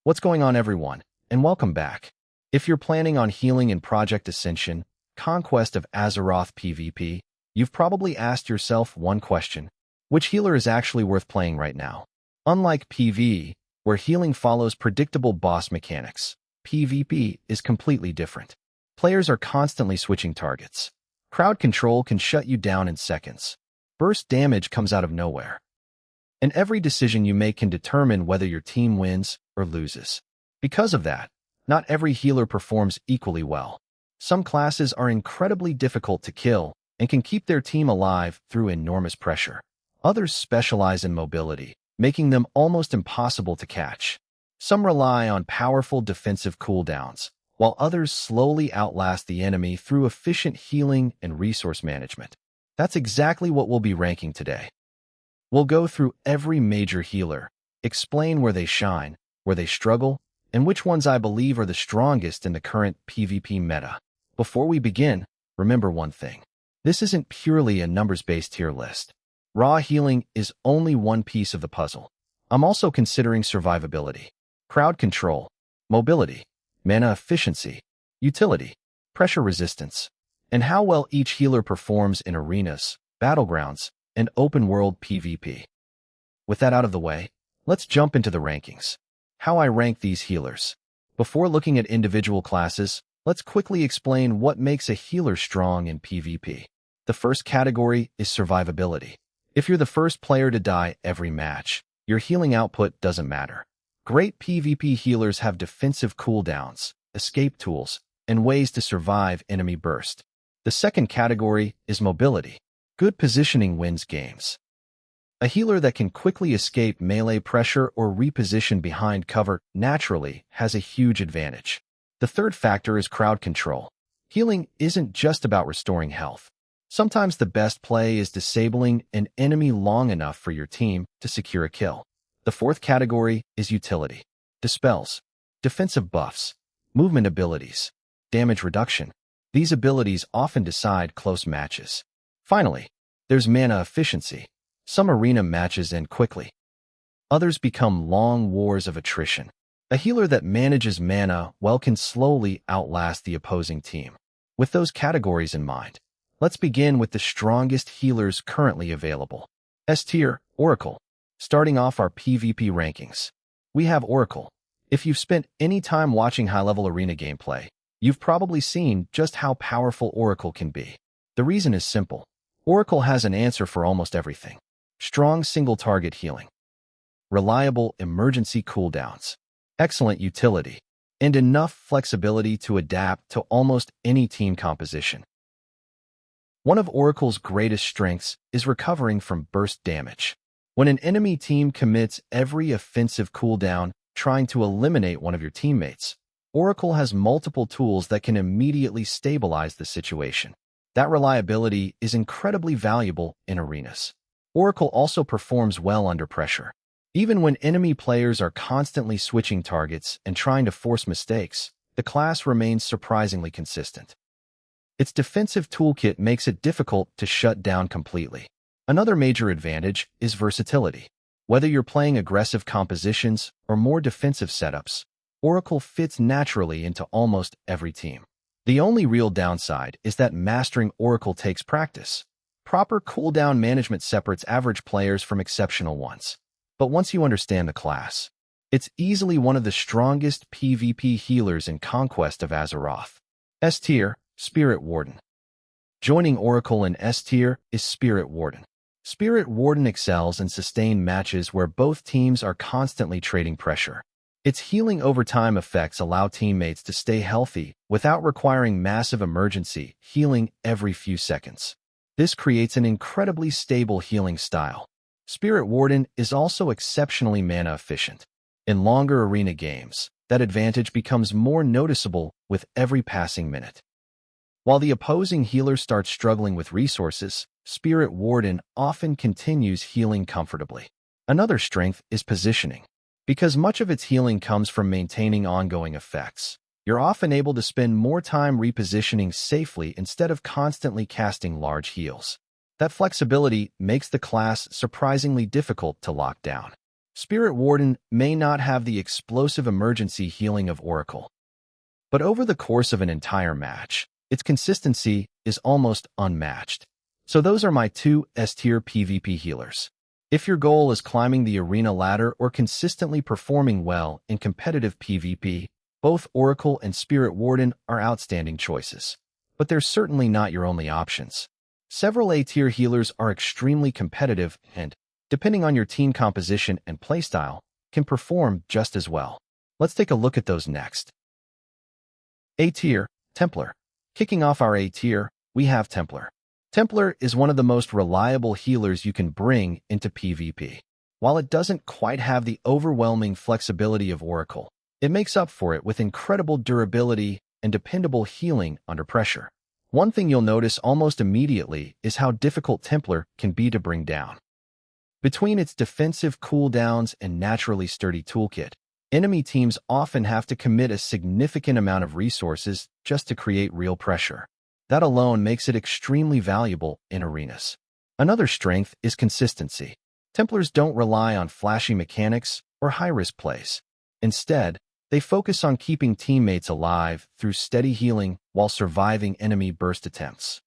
What's going on, everyone? And welcome back. If you're planning on healing in Project Ascension, Conquest of Azeroth PvP, you've probably asked yourself one question: which healer is actually worth playing right now? Unlike PvE, where healing follows predictable boss mechanics, PvP is completely different. Players are constantly switching targets. Crowd control can shut you down in seconds. Burst damage comes out of nowhere. And every decision you make can determine whether your team wins or loses. Because of that, not every healer performs equally well. Some classes are incredibly difficult to kill and can keep their team alive through enormous pressure. Others specialize in mobility, making them almost impossible to catch. Some rely on powerful defensive cooldowns, while others slowly outlast the enemy through efficient healing and resource management. That's exactly what we'll be ranking today. We'll go through every major healer, explain where they shine, where they struggle, and which ones I believe are the strongest in the current PvP meta. Before we begin, remember one thing. This isn't purely a numbers-based tier list. Raw healing is only one piece of the puzzle. I'm also considering survivability, crowd control, mobility, mana efficiency, utility, pressure resistance, and how well each healer performs in arenas, battlegrounds, and open-world PvP. With that out of the way, let's jump into the rankings. How I rank these healers. Before looking at individual classes, let's quickly explain what makes a healer strong in PvP. The first category is survivability. If you're the first player to die every match, your healing output doesn't matter. Great PvP healers have defensive cooldowns, escape tools, and ways to survive enemy burst. The second category is mobility. Good positioning wins games. A healer that can quickly escape melee pressure or reposition behind cover naturally has a huge advantage. The third factor is crowd control. Healing isn't just about restoring health. Sometimes the best play is disabling an enemy long enough for your team to secure a kill. The fourth category is utility. Dispels, defensive buffs, movement abilities, damage reduction. These abilities often decide close matches. Finally, there's mana efficiency. Some arena matches end quickly. Others become long wars of attrition. A healer that manages mana well can slowly outlast the opposing team. With those categories in mind, let's begin with the strongest healers currently available. S tier, Oracle. Starting off our PvP rankings, we have Oracle. If you've spent any time watching high-level arena gameplay, you've probably seen just how powerful Oracle can be. The reason is simple. Oracle has an answer for almost everything. Strong single-target healing, reliable emergency cooldowns, excellent utility, and enough flexibility to adapt to almost any team composition. One of Oracle's greatest strengths is recovering from burst damage. When an enemy team commits every offensive cooldown trying to eliminate one of your teammates, Oracle has multiple tools that can immediately stabilize the situation. That reliability is incredibly valuable in arenas. Oracle also performs well under pressure. Even when enemy players are constantly switching targets and trying to force mistakes, the class remains surprisingly consistent. Its defensive toolkit makes it difficult to shut down completely. Another major advantage is versatility. Whether you're playing aggressive compositions or more defensive setups, Oracle fits naturally into almost every team. The only real downside is that mastering Oracle takes practice. Proper cooldown management separates average players from exceptional ones. But once you understand the class, it's easily one of the strongest PvP healers in Conquest of Azeroth. S tier, Spirit Warden. Joining Oracle in S tier is Spirit Warden. Spirit Warden excels in sustained matches where both teams are constantly trading pressure. Its healing overtime effects allow teammates to stay healthy without requiring massive emergency healing every few seconds. This creates an incredibly stable healing style. Spirit Warden is also exceptionally mana efficient. In longer arena games, that advantage becomes more noticeable with every passing minute. While the opposing healer starts struggling with resources, Spirit Warden often continues healing comfortably. Another strength is positioning. Because much of its healing comes from maintaining ongoing effects, you're often able to spend more time repositioning safely instead of constantly casting large heals. That flexibility makes the class surprisingly difficult to lock down. Spirit Warden may not have the explosive emergency healing of Oracle, but over the course of an entire match, its consistency is almost unmatched. So those are my two S-tier PvP healers. If your goal is climbing the arena ladder or consistently performing well in competitive PvP, both Oracle and Spirit Warden are outstanding choices. But they're certainly not your only options. Several A-tier healers are extremely competitive and, depending on your team composition and playstyle, can perform just as well. Let's take a look at those next. A-tier, Templar. Kicking off our A-tier, we have Templar. Templar is one of the most reliable healers you can bring into PvP. While it doesn't quite have the overwhelming flexibility of Oracle, it makes up for it with incredible durability and dependable healing under pressure. One thing you'll notice almost immediately is how difficult Templar can be to bring down. Between its defensive cooldowns and naturally sturdy toolkit, enemy teams often have to commit a significant amount of resources just to create real pressure. That alone makes it extremely valuable in arenas. Another strength is consistency. Templars don't rely on flashy mechanics or high-risk plays. Instead, they focus on keeping teammates alive through steady healing while surviving enemy burst attempts.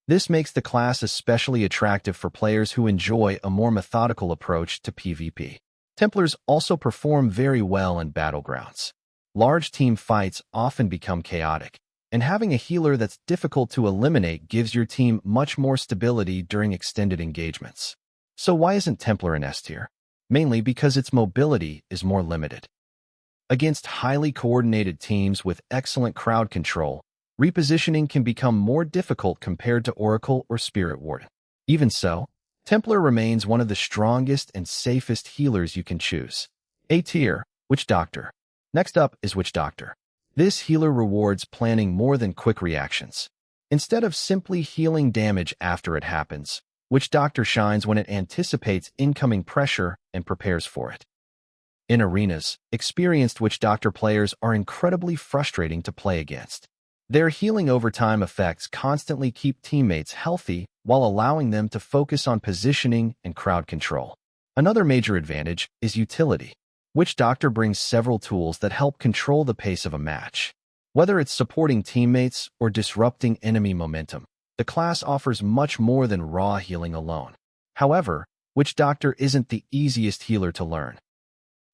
This makes the class especially attractive for players who enjoy a more methodical approach to PvP. Templars also perform very well in Battlegrounds. Large team fights often become chaotic, and having a healer that's difficult to eliminate gives your team much more stability during extended engagements. So why isn't Templar an S-tier? Mainly because its mobility is more limited. Against highly coordinated teams with excellent crowd control, repositioning can become more difficult compared to Oracle or Spirit Warden. Even so, Templar remains one of the strongest and safest healers you can choose. A-tier, Witch Doctor. Next up is Witch Doctor. This healer rewards planning more than quick reactions. Instead of simply healing damage after it happens, Witch Doctor shines when it anticipates incoming pressure and prepares for it. In arenas, experienced Witch Doctor players are incredibly frustrating to play against. Their healing overtime effects constantly keep teammates healthy while allowing them to focus on positioning and crowd control. Another major advantage is utility. Witch Doctor brings several tools that help control the pace of a match. Whether it's supporting teammates or disrupting enemy momentum, the class offers much more than raw healing alone. However, Witch Doctor isn't the easiest healer to learn.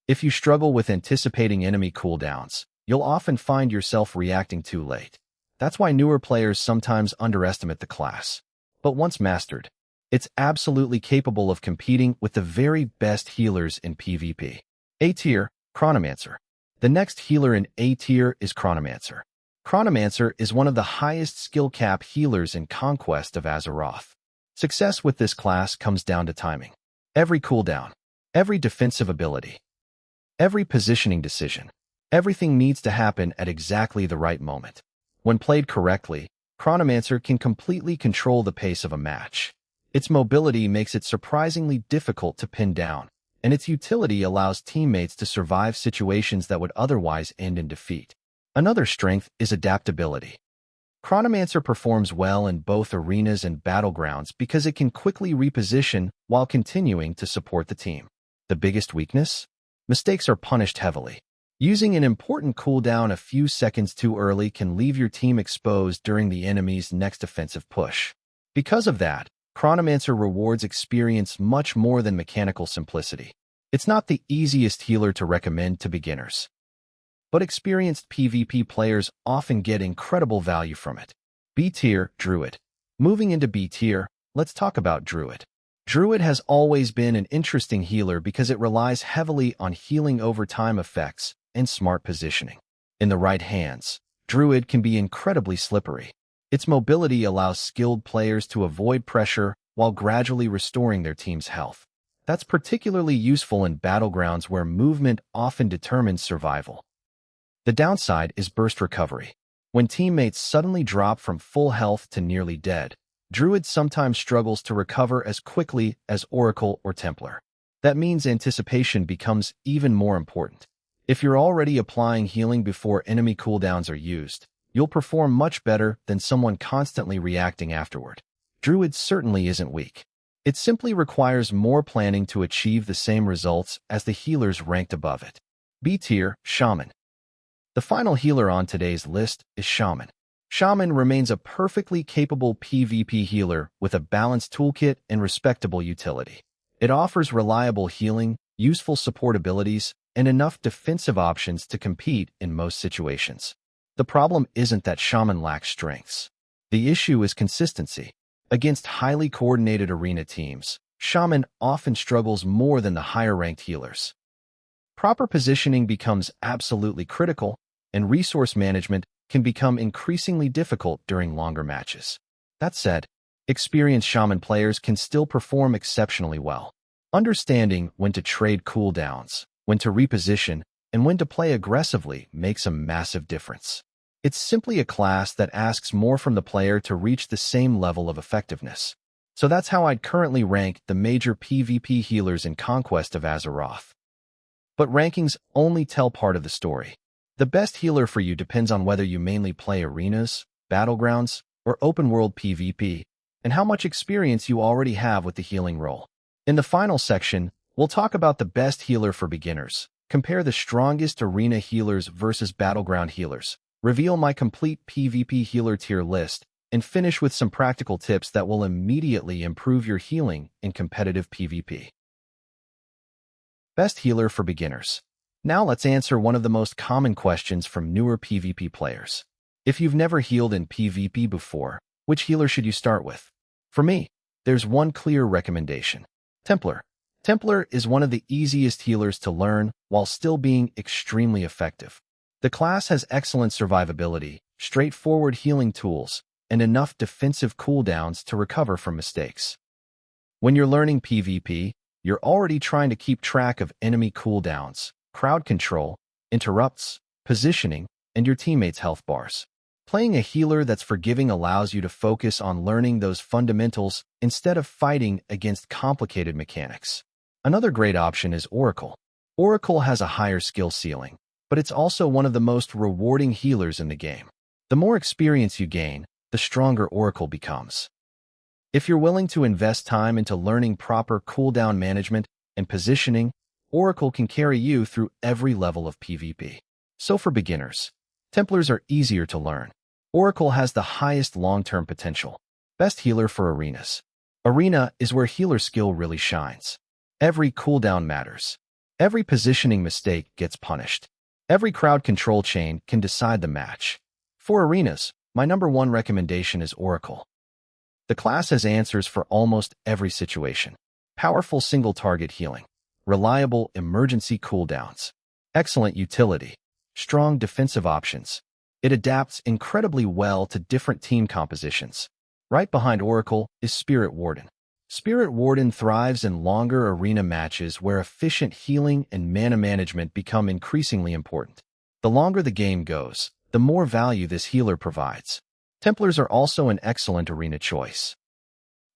If you struggle with anticipating enemy cooldowns, you'll often find yourself reacting too late. That's why newer players sometimes underestimate the class. But once mastered, it's absolutely capable of competing with the very best healers in PvP. A-tier, Chronomancer. The next healer in A-tier is Chronomancer. Chronomancer is one of the highest skill cap healers in Conquest of Azeroth. Success with this class comes down to timing. Every cooldown, every defensive ability, every positioning decision, everything needs to happen at exactly the right moment. When played correctly, Chronomancer can completely control the pace of a match. Its mobility makes it surprisingly difficult to pin down, and its utility allows teammates to survive situations that would otherwise end in defeat. Another strength is adaptability. Chronomancer performs well in both arenas and Battlegrounds because it can quickly reposition while continuing to support the team. The biggest weakness? Mistakes are punished heavily. Using an important cooldown a few seconds too early can leave your team exposed during the enemy's next offensive push. Because of that, Chronomancer rewards experience much more than mechanical simplicity. It's not the easiest healer to recommend to beginners, but experienced PvP players often get incredible value from it. B-tier, Druid. Moving into B-tier, let's talk about Druid. Druid has always been an interesting healer because it relies heavily on healing overtime effects and smart positioning. In the right hands, Druid can be incredibly slippery. Its mobility allows skilled players to avoid pressure while gradually restoring their team's health. That's particularly useful in Battlegrounds where movement often determines survival. The downside is burst recovery. When teammates suddenly drop from full health to nearly dead, Druid sometimes struggles to recover as quickly as Oracle or Templar. That means anticipation becomes even more important. If you're already applying healing before enemy cooldowns are used, you'll perform much better than someone constantly reacting afterward. Druid certainly isn't weak. It simply requires more planning to achieve the same results as the healers ranked above it. B tier, Shaman. The final healer on today's list is Shaman. Shaman remains a perfectly capable PvP healer with a balanced toolkit and respectable utility. It offers reliable healing, useful support abilities, and enough defensive options to compete in most situations. The problem isn't that Shaman lacks strengths. The issue is consistency. Against highly coordinated arena teams, Shaman often struggles more than the higher-ranked healers. Proper positioning becomes absolutely critical, and resource management can become increasingly difficult during longer matches. That said, experienced Shaman players can still perform exceptionally well. Understanding when to trade cooldowns, when to reposition, and when to play aggressively makes a massive difference. It's simply a class that asks more from the player to reach the same level of effectiveness. So that's how I'd currently rank the major PvP healers in Conquest of Azeroth. But rankings only tell part of the story. The best healer for you depends on whether you mainly play arenas, battlegrounds, or open-world PvP, and how much experience you already have with the healing role. In the final section, we'll talk about the best healer for beginners, compare the strongest arena healers versus battleground healers, reveal my complete PvP healer tier list, and finish with some practical tips that will immediately improve your healing in competitive PvP. Best healer for beginners. Now let's answer one of the most common questions from newer PvP players. If you've never healed in PvP before, which healer should you start with? For me, there's one clear recommendation. Templar. Templar is one of the easiest healers to learn while still being extremely effective. The class has excellent survivability, straightforward healing tools, and enough defensive cooldowns to recover from mistakes. When you're learning PvP, you're already trying to keep track of enemy cooldowns, crowd control, interrupts, positioning, and your teammates' health bars. Playing a healer that's forgiving allows you to focus on learning those fundamentals instead of fighting against complicated mechanics. Another great option is Oracle. Oracle has a higher skill ceiling, but it's also one of the most rewarding healers in the game. The more experience you gain, the stronger Oracle becomes. If you're willing to invest time into learning proper cooldown management and positioning, Oracle can carry you through every level of PvP. So for beginners, Templars are easier to learn. Oracle has the highest long-term potential. Best healer for arenas. Arena is where healer skill really shines. Every cooldown matters. Every positioning mistake gets punished. Every crowd control chain can decide the match. For arenas, my number one recommendation is Oracle. The class has answers for almost every situation. Powerful single-target healing. Reliable emergency cooldowns. Excellent utility. Strong defensive options. It adapts incredibly well to different team compositions. Right behind Oracle is Spirit Warden. Spirit Warden thrives in longer arena matches where efficient healing and mana management become increasingly important. The longer the game goes, the more value this healer provides. Templars are also an excellent arena choice.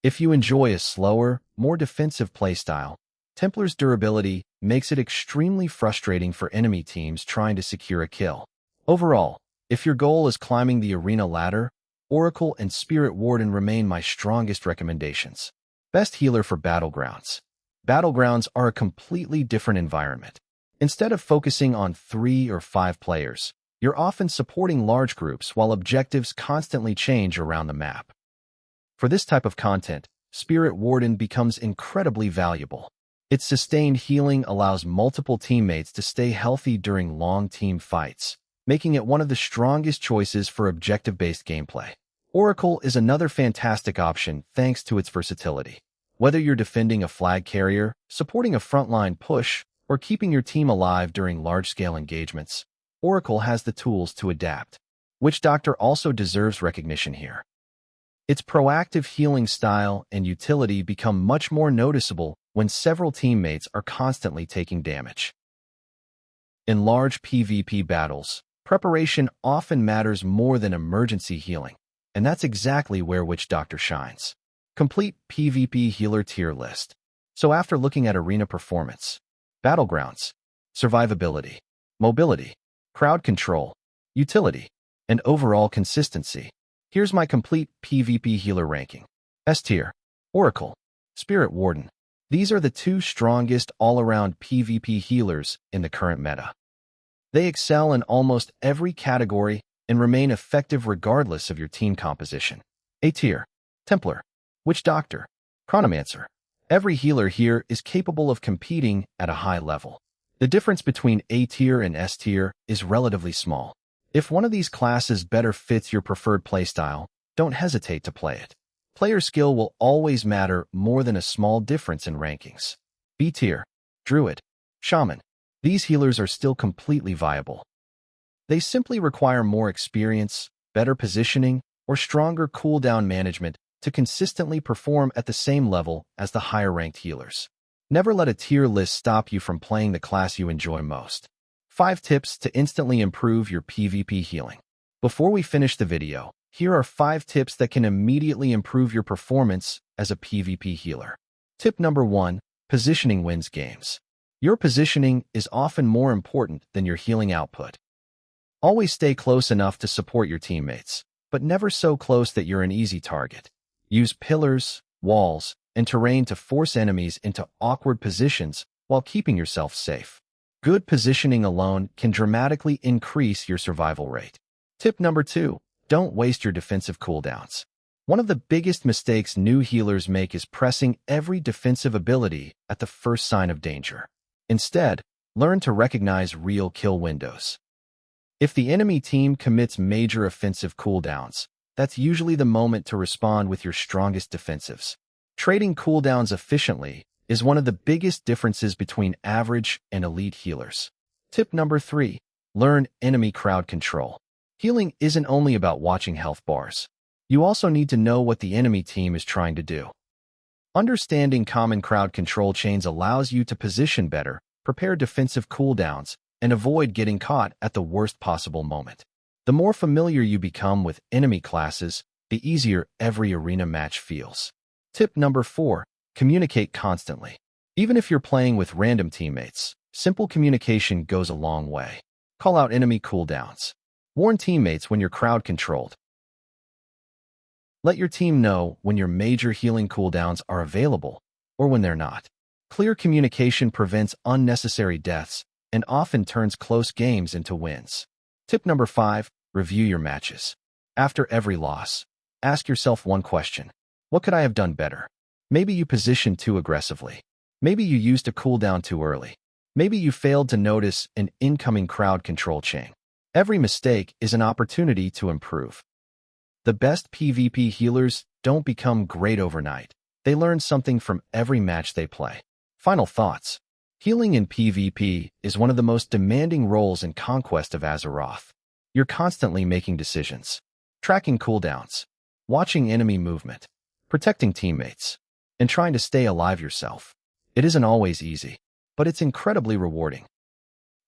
If you enjoy a slower, more defensive playstyle, Templar's durability makes it extremely frustrating for enemy teams trying to secure a kill. Overall, if your goal is climbing the arena ladder, Oracle and Spirit Warden remain my strongest recommendations. Best healer for Battlegrounds. Battlegrounds are a completely different environment. Instead of focusing on 3 or 5 players, you're often supporting large groups while objectives constantly change around the map. For this type of content, Spirit Warden becomes incredibly valuable. Its sustained healing allows multiple teammates to stay healthy during long team fights, making it one of the strongest choices for objective-based gameplay. Oracle is another fantastic option thanks to its versatility. Whether you're defending a flag carrier, supporting a frontline push, or keeping your team alive during large-scale engagements, Oracle has the tools to adapt. Witch Doctor also deserves recognition here. Its proactive healing style and utility become much more noticeable when several teammates are constantly taking damage. In large PvP battles, preparation often matters more than emergency healing, and that's exactly where Witch Doctor shines. Complete PvP healer tier list. So after looking at arena performance, battlegrounds, survivability, mobility, crowd control, utility, and overall consistency, here's my complete PvP healer ranking. S tier, Oracle. Spirit Warden. These are the two strongest all-around PvP healers in the current meta. They excel in almost every category and remain effective regardless of your team composition. A tier, Templar, Witch Doctor, Chronomancer. Every healer here is capable of competing at a high level. The difference between A tier and S tier is relatively small. If one of these classes better fits your preferred playstyle, don't hesitate to play it. Player skill will always matter more than a small difference in rankings. B tier, Druid, Shaman. These healers are still completely viable. They simply require more experience, better positioning, or stronger cooldown management to consistently perform at the same level as the higher-ranked healers. Never let a tier list stop you from playing the class you enjoy most. 5 tips to instantly improve your PvP healing. Before we finish the video, here are 5 tips that can immediately improve your performance as a PvP healer. Tip number 1, positioning wins games. Your positioning is often more important than your healing output. Always stay close enough to support your teammates, but never so close that you're an easy target. Use pillars, walls, and terrain to force enemies into awkward positions while keeping yourself safe. Good positioning alone can dramatically increase your survival rate. Tip number 2, don't waste your defensive cooldowns. One of the biggest mistakes new healers make is pressing every defensive ability at the first sign of danger. Instead, learn to recognize real kill windows. If the enemy team commits major offensive cooldowns, that's usually the moment to respond with your strongest defensives. Trading cooldowns efficiently is one of the biggest differences between average and elite healers. Tip number 3, learn enemy crowd control. Healing isn't only about watching health bars. You also need to know what the enemy team is trying to do. Understanding common crowd control chains allows you to position better, prepare defensive cooldowns, and avoid getting caught at the worst possible moment. The more familiar you become with enemy classes, the easier every arena match feels. Tip number 4, communicate constantly. Even if you're playing with random teammates, simple communication goes a long way. Call out enemy cooldowns. Warn teammates when you're crowd controlled. Let your team know when your major healing cooldowns are available or when they're not. Clear communication prevents unnecessary deaths and often turns close games into wins. Tip number 5, review your matches. After every loss, ask yourself one question. What could I have done better? Maybe you positioned too aggressively. Maybe you used a cooldown too early. Maybe you failed to notice an incoming crowd control chain. Every mistake is an opportunity to improve. The best PvP healers don't become great overnight. They learn something from every match they play. Final thoughts. Healing in PvP is one of the most demanding roles in Conquest of Azeroth. You're constantly making decisions, tracking cooldowns, watching enemy movement, protecting teammates, and trying to stay alive yourself. It isn't always easy, but it's incredibly rewarding.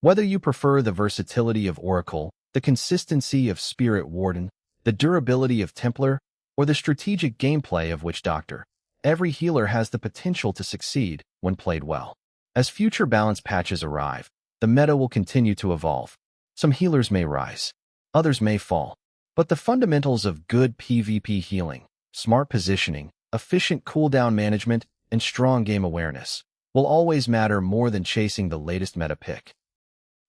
Whether you prefer the versatility of Oracle, the consistency of Spirit Warden, the durability of Templar, or the strategic gameplay of Witch Doctor, every healer has the potential to succeed when played well. As future balance patches arrive, the meta will continue to evolve. Some healers may rise, others may fall, but the fundamentals of good PvP healing, smart positioning, efficient cooldown management, and strong game awareness will always matter more than chasing the latest meta pick.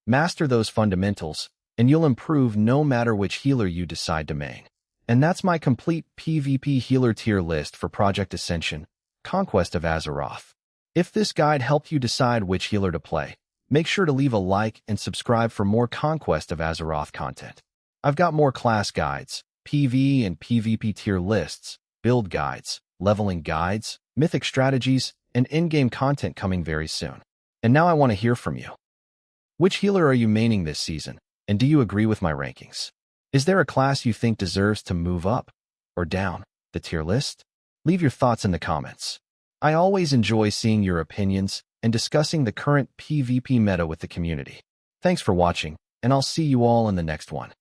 Master those fundamentals, and you'll improve no matter which healer you decide to main. And that's my complete PvP healer tier list for Project Ascension, Conquest of Azeroth. If this guide helped you decide which healer to play, make sure to leave a like and subscribe for more Conquest of Azeroth content. I've got more class guides, PvE and PvP tier lists, build guides, leveling guides, mythic strategies, and in-game content coming very soon. And now I want to hear from you. Which healer are you maining this season, and do you agree with my rankings? Is there a class you think deserves to move up or down the tier list? Leave your thoughts in the comments. I always enjoy seeing your opinions and discussing the current PvP meta with the community. Thanks for watching, and I'll see you all in the next one.